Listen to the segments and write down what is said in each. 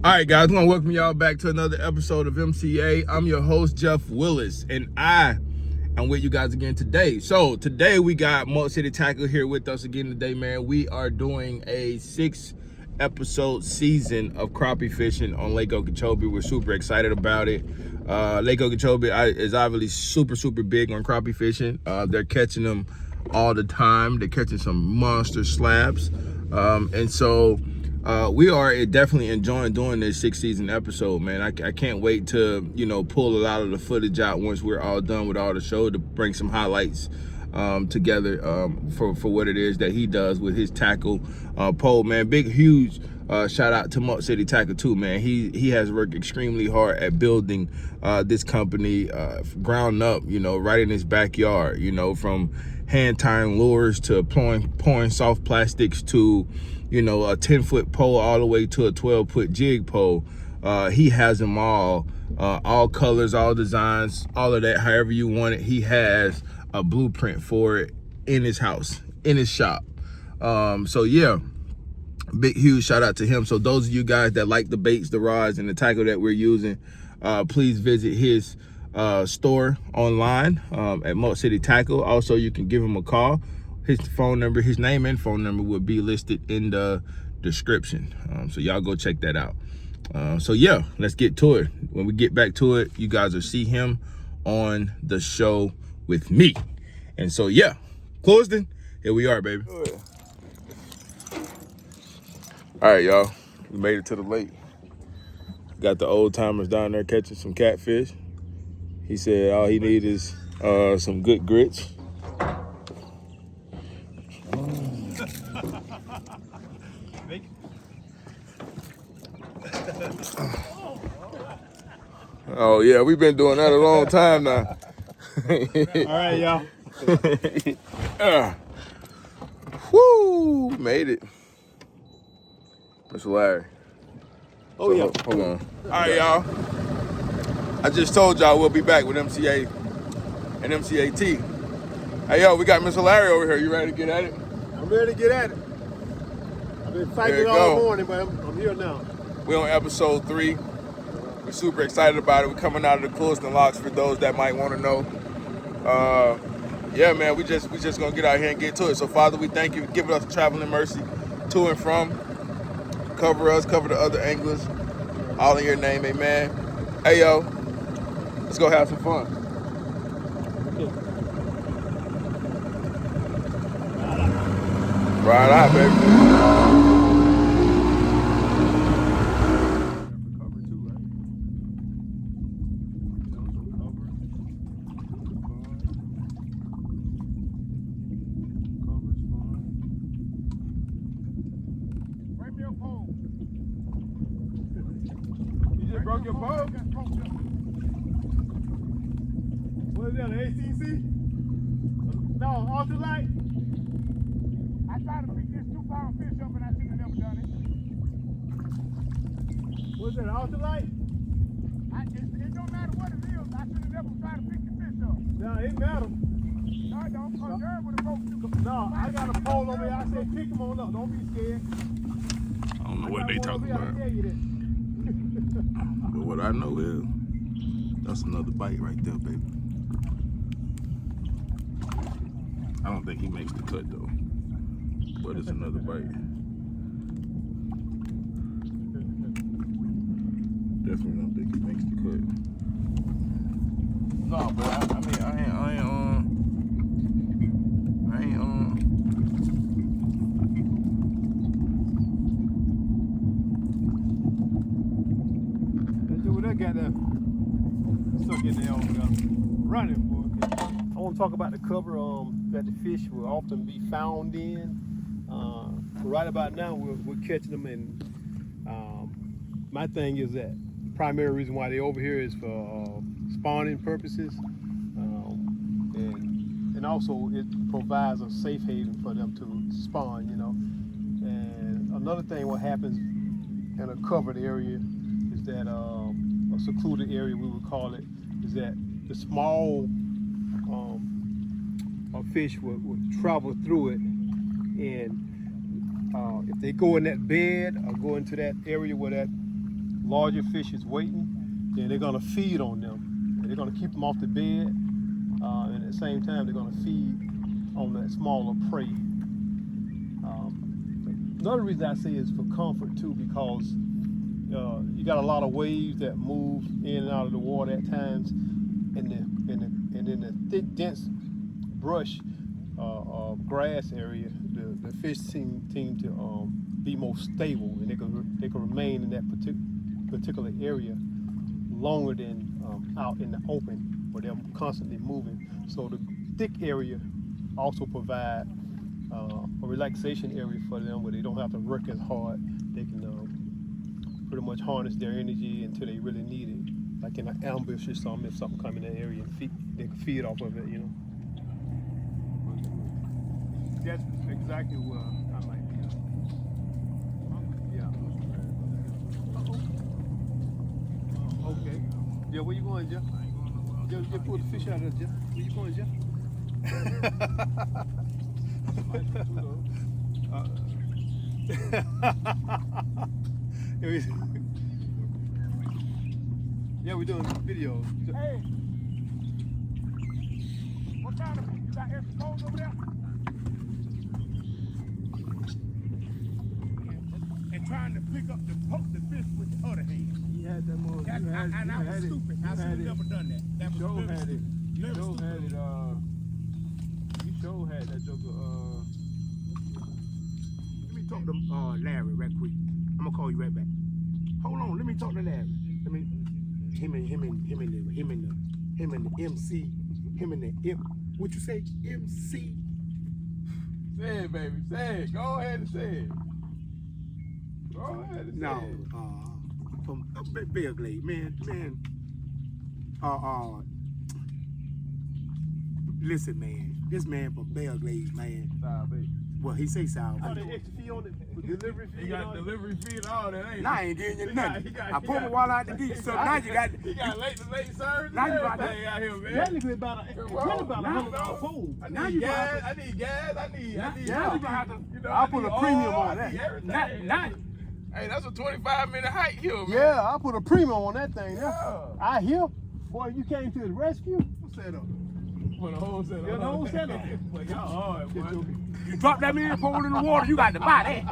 All right, guys, I want to welcome y'all back to another episode of MCA. I'm your host, Jeff Willis, and I am with you guys again today. So today we got Muck City Tackle here with us again today, man. We are doing a 6-episode season of crappie fishing on Lake Okeechobee. We're super excited about it. Lake Okeechobee is obviously super big on crappie fishing. They're catching them all the time. They're catching some monster slabs, and so we are definitely enjoying doing this 6th-season episode, man. I can't wait to, pull a lot of the footage out once we're all done with all the show to bring some highlights together for what it is that he does with his tackle pole, man. Huge shout out to Muck City Tackle too, man. He has worked extremely hard at building this company ground up, right in his backyard, from hand tying lures to pouring soft plastics to a 10-foot pole all the way to a 12-foot jig pole. He has them all colors, all designs, all of that, however you want it. He has a blueprint for it in his house, in his shop. So yeah, huge shout out to him. So those of you guys that like the baits, the rods, and the tackle that we're using, please visit his store online at Muck City Tackle. Also, you can give him a call. His phone number, his name and phone number will be listed in the description. So y'all go check that out. So yeah, let's get to it. When we get back to it, you guys will see him on the show with me. And so yeah, Cloiston, here we are, baby. All right, y'all, we made it to the lake. Got the old timers down there catching some catfish. He said all he needs is some good grits. Oh yeah, we've been doing that a long time now. All right, y'all. Woo! Made it. Mr. Larry. Oh, yeah. Hold on. All right, y'all. I just told y'all we'll be back with MCA and MCAT. Hey, yo, we got Mr. Larry over here. You ready to get at it? I'm ready to get at it. I've been fighting it all morning, but I'm here now. We're on episode 3. We're super excited about it. We're coming out of the Cloiston locks for those that might want to know. Yeah, man, we just gonna get out here and get to it. So, Father, we thank you for giving us traveling mercy to and from. Cover us, cover the other anglers. All in your name, amen. Hey, yo, let's go have some fun. Right out, baby. Broke your pole? What is that, an ACC? No, ultralight? I tried to pick this 2-pound fish up and I should have never done it. What is that, an ultralight? It don't matter what it is. I should have never tried to pick the fish up. No, it matters. No, it don't. Because Jared would have broke you. No, I got a pole over here. I said pick them on up. Don't be scared. I don't know what they talking about. I tell you that. But what I know is that's another bite right there, baby. I don't think he makes the cut though, but it's another bite. Definitely don't think he makes the cut. No, but I mean, I ain't Got that stuck in there over there running, boy. I want to talk about the cover that the fish will often be found in. Right about now, we're catching them, and my thing is that the primary reason why they're over here is for spawning purposes, and also it provides a safe haven for them to spawn, And another thing, what happens in a covered area is that a secluded area, we would call it, is that the small fish would travel through it, and if they go in that bed or go into that area where that larger fish is waiting, then they're gonna feed on them. And they're gonna keep them off the bed, and at the same time they're gonna feed on that smaller prey. Another reason I say is for comfort too, because you got a lot of waves that move in and out of the water at times, and in the thick, dense brush grass area, the fish seem to be more stable, and they can remain in that particular area longer than out in the open, where they're constantly moving. So the thick area also provide a relaxation area for them, where they don't have to work as hard. They can pretty much harness their energy until they really need it. Like in an ambush or something, if something come in that area, and they can feed off of it, you know. That's exactly where I might be. Yeah. Okay. Yeah, where you going, Jeff? Just pull the fish out of there, Jeff. Where you going, Jeff? Yeah, we're doing videos. Hey, what kind of you got extra cones over there? And trying to pick up the fish with the other hand. He had that more. And I was stupid. I should have never done that. That was Joe had it. Very Joe stupid. had it. You Joe had that joker. Let me talk to Larry right quick. I'm gonna call you right back. Hold on, let me talk to Larry. Let me him and the MC, him and the M. What you say? MC. Say it, baby. Say it. Go ahead and say it. Go ahead and say No, it. from Belgrade, man. Listen, man. This man from Belgrade, man. Nah, baby. Well, he say sour. Oh, the extra fee on it, delivery fee. He got delivery fee and all that, ain't Nah, I he? ain't getting you He got- nothing. he got- I he pulled my got- wallet out the deep, so now you got. He got late service Now and you got everything out here, man. Technically about a $100 pole. I Now need you gas. gonna I need gas. I need. Now you I gonna have to. need, you know, I'll I put need a premium oil, on I that. need everything. Now, Hey, that's a 25-minute hike here, man. Yeah, I put a premium on that thing. Yeah. I hear. Boy, you came to the rescue. what's that up? For the whole setup. Yeah, the whole setup. Well, y'all hard, boy. You drop that man pole in the water, you got to buy that.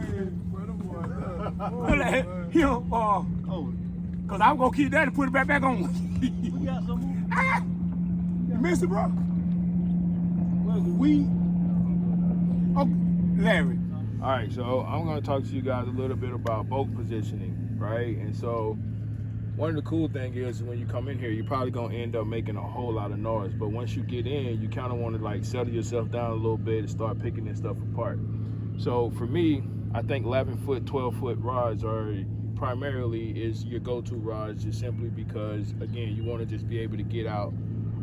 Hey, brother, boy, Oh, Cause I'm gonna keep that and put it back on. we got some more. You missed it, bro. Well, the weed. Oh, Larry. All right, so I'm going to talk to you guys a little bit about boat positioning, right? And so one of the cool things is when you come in here, you're probably going to end up making a whole lot of noise. But once you get in, you kind of want to like settle yourself down a little bit and start picking this stuff apart. So for me, I think 11-foot, 12-foot rods are primarily is your go-to rods, just simply because, again, you want to just be able to get out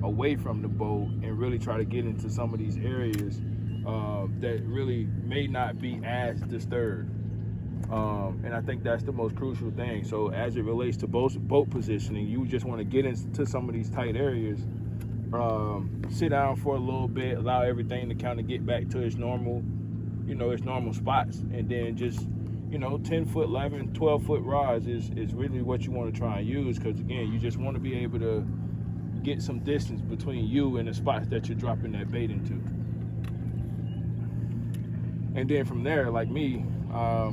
away from the boat and really try to get into some of these areas that really may not be as disturbed. And I think that's the most crucial thing. So as it relates to boat positioning, you just want to get into some of these tight areas, sit down for a little bit, allow everything to kind of get back to its normal, its normal spots. And then just, 10-foot, 11, 12-foot rods is really what you want to try and use, because again, you just want to be able to get some distance between you and the spots that you're dropping that bait into. And then from there, like me, I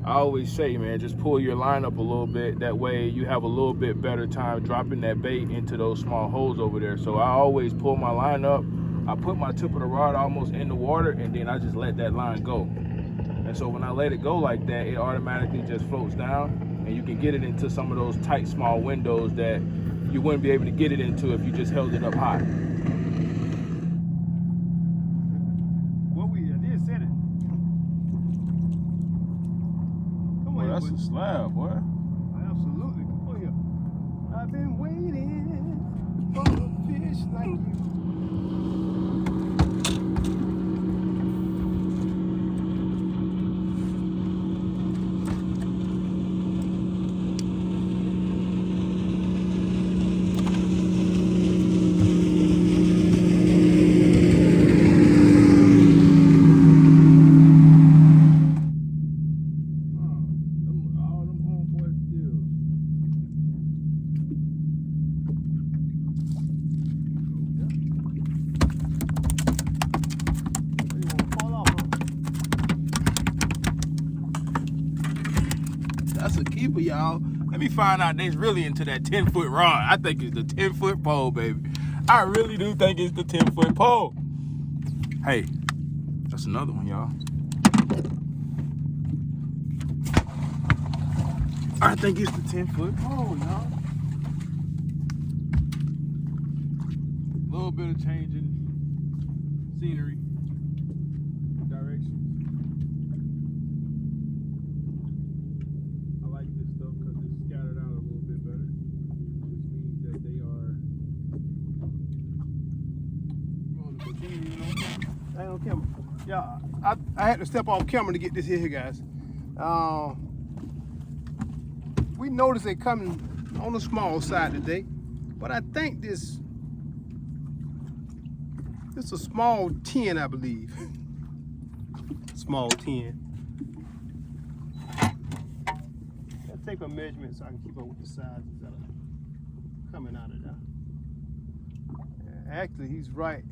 always say, man, just pull your line up a little bit. That way you have a little bit better time dropping that bait into those small holes over there. So I always pull my line up. I put my tip of the rod almost in the water, and then I just let that line go. And so when I let it go like that, it automatically just floats down, and you can get it into some of those tight, small windows that you wouldn't be able to get it into if you just held it up high. That's a slab, boy. Absolutely. Come on here. I've been waiting for a fish like you. That's a keeper, y'all. Let me find out they's really into that 10-foot rod. I think it's the 10-foot pole, baby. I really do think it's the 10-foot pole. Hey, that's another one, y'all. I think it's the 10-foot pole, y'all. A little bit of change in scenery, directions. I like this stuff because it's scattered out a little bit better, which means that they are. I ain't on camera. Yeah, I had to step off camera to get this here, guys. We noticed they coming on the small side today, but I think this is a small 10, I believe. Small 10. I'll take a measurement so I can keep up with the sizes that are coming out of there. Actually, he's right.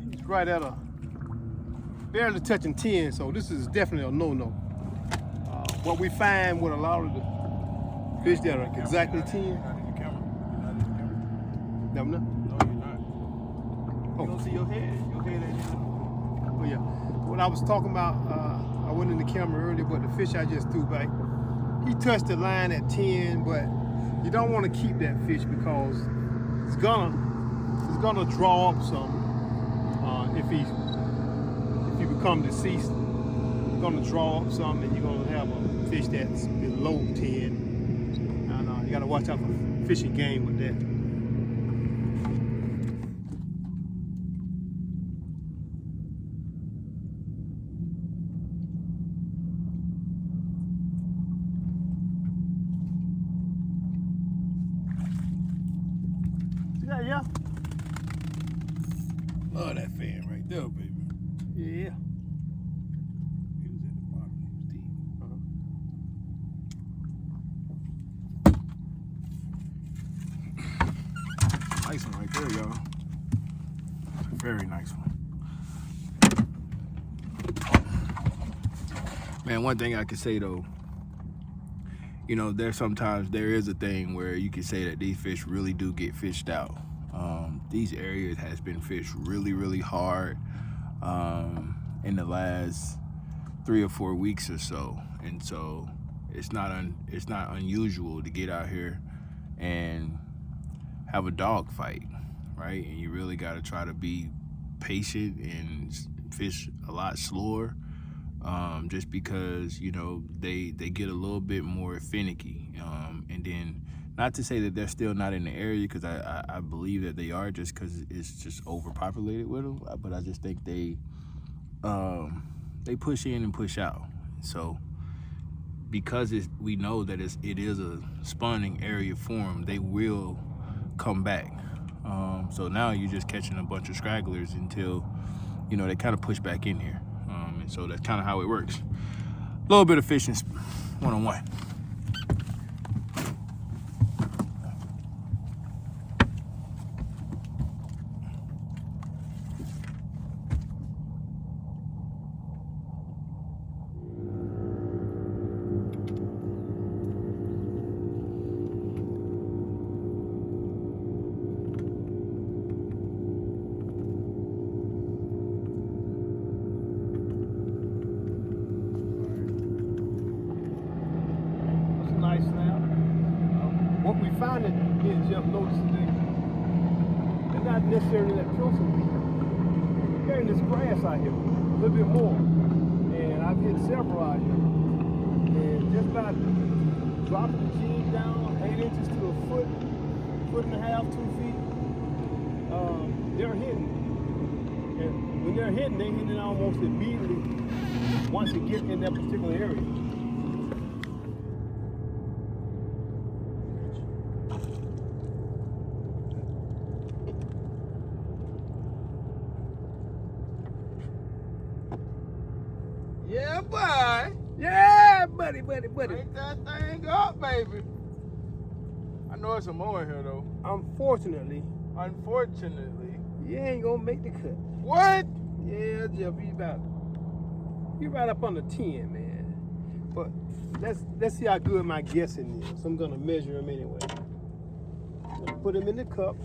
He's right at a barely touching 10, so this is definitely a no-no. What we find with a lot of the fish that are exactly 10. You're not in the camera. You're not in the camera. No, I'm not. No, you're not. You don't see your head. Your head ain't. Oh yeah. What I was talking about, I went in the camera earlier, but the fish I just threw back, he touched the line at 10, but you don't want to keep that fish because it's gonna draw up some. If he become deceased, it's gonna draw up some, and you're gonna have a fish that's below 10. And you gotta watch out for fishing game with that. Yeah. Love that fan right there, baby. Yeah. He was at the bottom. He was deep. Nice one right there, y'all. Very nice one. Man, one thing I can say though, you know, there is a thing where you can say that these fish really do get fished out. These areas has been fished really, really hard in the last 3 or 4 weeks or so, and so it's not unusual to get out here and have a dog fight, right? And you really got to try to be patient and fish a lot slower, just because, you know, they get a little bit more finicky, and then not to say that they're still not in the area, because I believe that they are, just because it's just overpopulated with them, but I just think they push in and push out. So because we know that it is a spawning area for them, they will come back. So now you're just catching a bunch of stragglers until, you know, they kind of push back in here. And so that's kind of how it works. A little bit of fishing one-on-one. What we found that me and Jeff noticed today, they're not necessarily that pilsner weed. They're in this grass out here, a little bit more. And I've hit several out here. And just by dropping the jig down 8 inches to a foot and a half, 2 feet, they're hitting. And when they're hitting, they're hitting almost immediately once they get in that particular area. Yeah, boy. Yeah, buddy. Ain't that thing up, baby. I know there's some more in here, though. Unfortunately, Unfortunately. you ain't gonna make the cut. What? Yeah, Jeff, he right up under 10, man. But let's see how good my guessing is. I'm gonna measure him anyway. I'm gonna put him in the cup.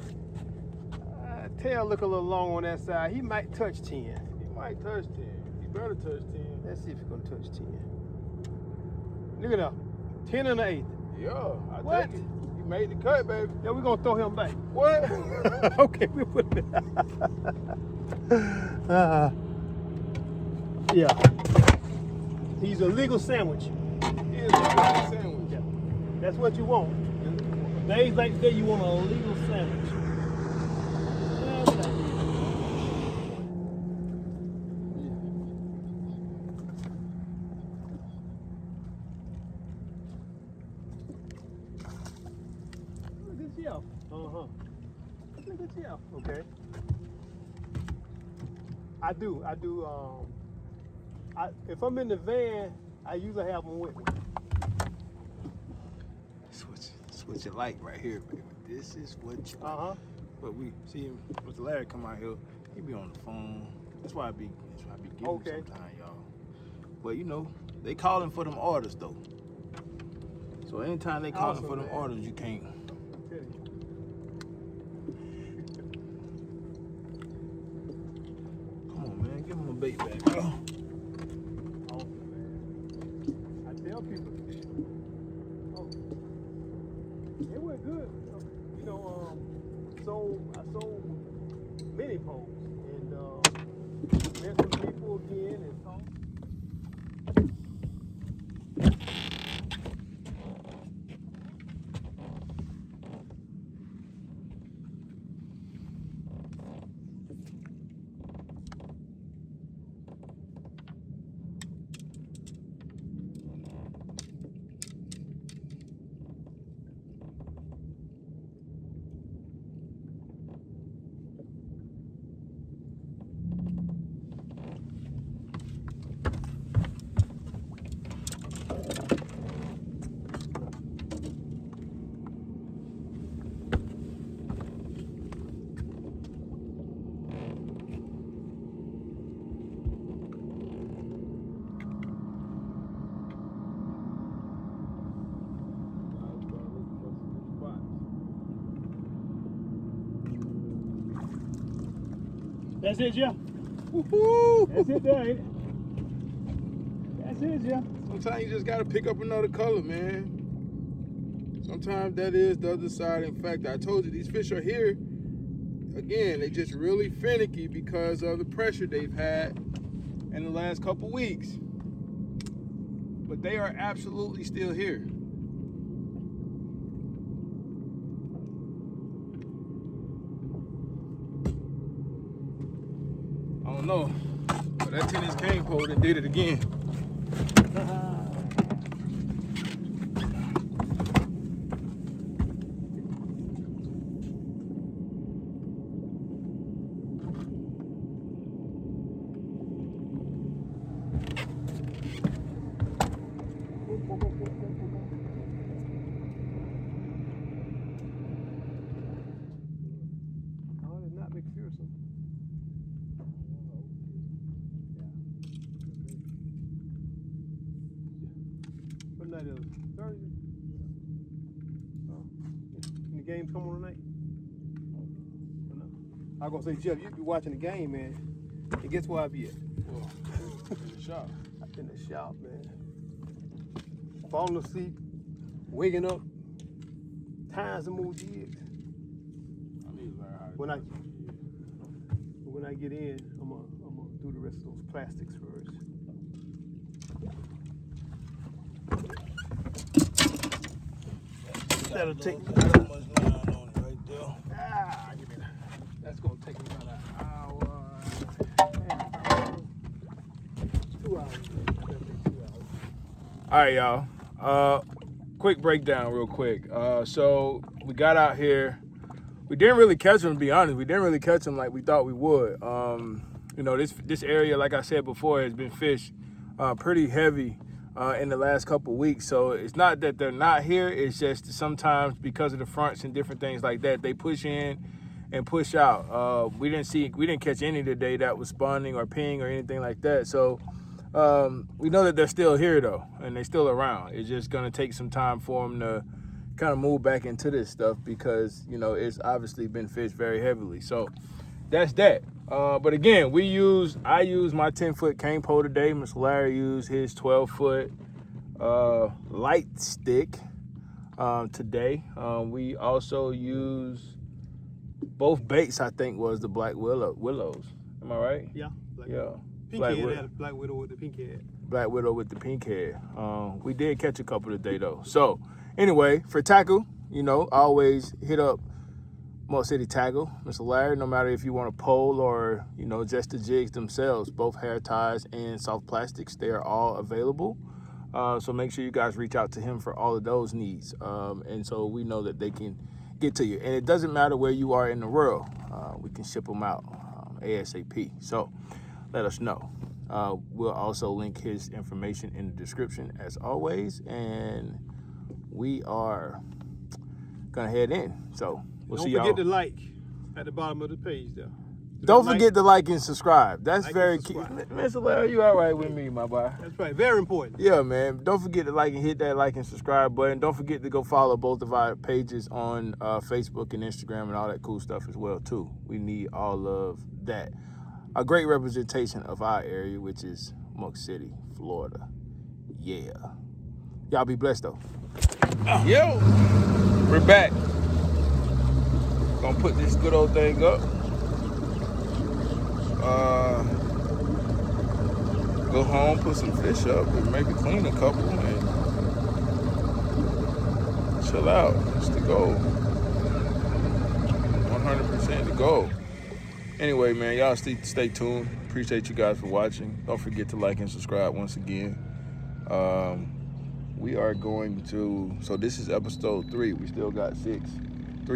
Tail look a little long on that side. He might touch 10. He might touch 10. He better touch 10. Let's see if he's gonna touch 10. Look at that. 10 and an 8. Yeah, I What? take it. He made the cut, baby. Yeah, we're gonna throw him back. What? Okay, we put him in. Yeah. He's a legal sandwich. He is a good sandwich. Yeah. That's what you want. Days like that, you want a legal sandwich. Look at you. Okay. I do. If I'm in the van, I usually have them with me. That's what you like right here, baby. This is what you like. Uh-huh. But we see him, Mr. Larry come out here, he be on the phone. That's why I be getting Okay. him sometimes, y'all. But you know, they calling for them orders though. So anytime they calling Awesome, for them man. orders, you can't. Come on, man, give him a bait back. Oh. Awesome, man. I tell people, it went good. You know, I sold mini poles and met some people again and talked. That's it, Jeff. Woo-hoo! That's it, there, ain't it? That's it, Jeff. Sometimes you just gotta pick up another color, man. Sometimes that is the other side. In fact, I told you these fish are here. Again, they just really finicky because of the pressure they've had in the last couple weeks. But they are absolutely still here. I don't know, but that tennis cane pole that did it again. Oh, it's not McPherson. What night is it? Thursday? Any games come on tonight? No. I was gonna say, Jeff, you be watching the game, man. And guess where I be at? Well, in the shop. In the shop, man. Falling asleep, waking up, tying some more jigs. I need to learn how to When do I- it. But when I get in, I'm gonna do the rest of those plastics first. That'll take That much line on it right there. give me that. That's gonna take about an hour. 2 hours. That'll take 2 hours. All right, y'all. Quick breakdown, real quick. So we got out here. We didn't really catch them, to be honest. We didn't really catch them like we thought we would. You know, this area, like I said before, has been fished pretty heavy in the last couple weeks. So it's not that they're not here. It's just sometimes because of the fronts and different things like that, they push in and push out. We didn't catch any today that was spawning or peeing or anything like that. So we know that they're still here though, and they're still around. It's just gonna take some time for them to kind of move back into this stuff because it's obviously been fished very heavily. So that's that. But again, I used my 10-foot cane pole today. Mr. Larry used his 12-foot light stick today. We also used both baits. I think was the black willows. Am I right? Yeah. Yeah. Pink Black head widow. had a black widow with the pink head. Black widow with the pink head. We did catch a couple today though. So anyway, for tackle, always hit up Muck City Tackle, Mr. Larry. No matter if you want a pole or just the jigs themselves, both hair ties and soft plastics, they are all available. So make sure you guys reach out to him for all of those needs. And so we know that they can get to you. And it doesn't matter where you are in the world. We can ship them out ASAP. So let us know. We'll also link his information in the description as always. And we are going to head in. So we'll see y'all. Don't forget to like at the bottom of the page there. Don't forget to like and subscribe. That's Like very and key. subscribe. Mr. Larry, you all right with me, my boy? That's right. Very important. Yeah, man. Don't forget to hit that like and subscribe button. Don't forget to go follow both of our pages on Facebook and Instagram and all that cool stuff as well, too. We need all of that. A great representation of our area, which is Muck City, Florida. Yeah. Y'all be blessed, though. Yo, we're back. Gonna put this good old thing up. Go home, put some fish up, and maybe clean a couple and chill out. It's the goal. 100% the goal. Anyway, man, y'all stay tuned. Appreciate you guys for watching. Don't forget to like and subscribe once again. We are going to, so this is episode 3. We still got 3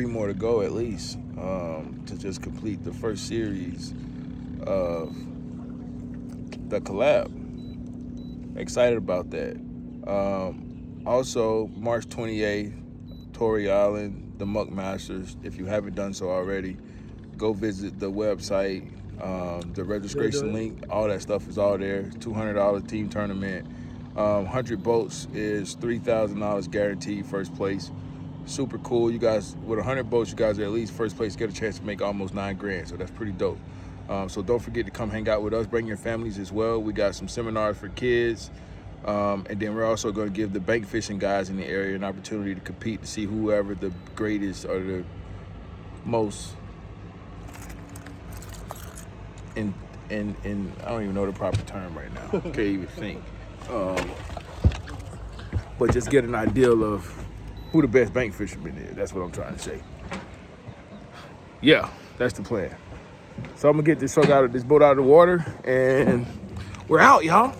more to go at least, to just complete the first series of the collab. Excited about that. Also, March 28th, Torrey Island, the Muck Masters. If you haven't done so already, go visit the website, the registration link, all that stuff is all there. $200 team tournament. 100 boats is $3,000 guaranteed first place. Super cool. You guys, with 100 boats, you guys are at least first place, get a chance to make almost $9,000. So that's pretty dope. So don't forget to come hang out with us. Bring your families as well. We got some seminars for kids. And then we're also going to give the bank fishing guys in the area an opportunity to compete to see whoever the greatest or the most in I don't even know the proper term right now. Can't even think. But just get an idea of who the best bank fisherman is. That's what I'm trying to say. Yeah, that's the plan. So I'm gonna get this boat out of the water, and we're out, y'all.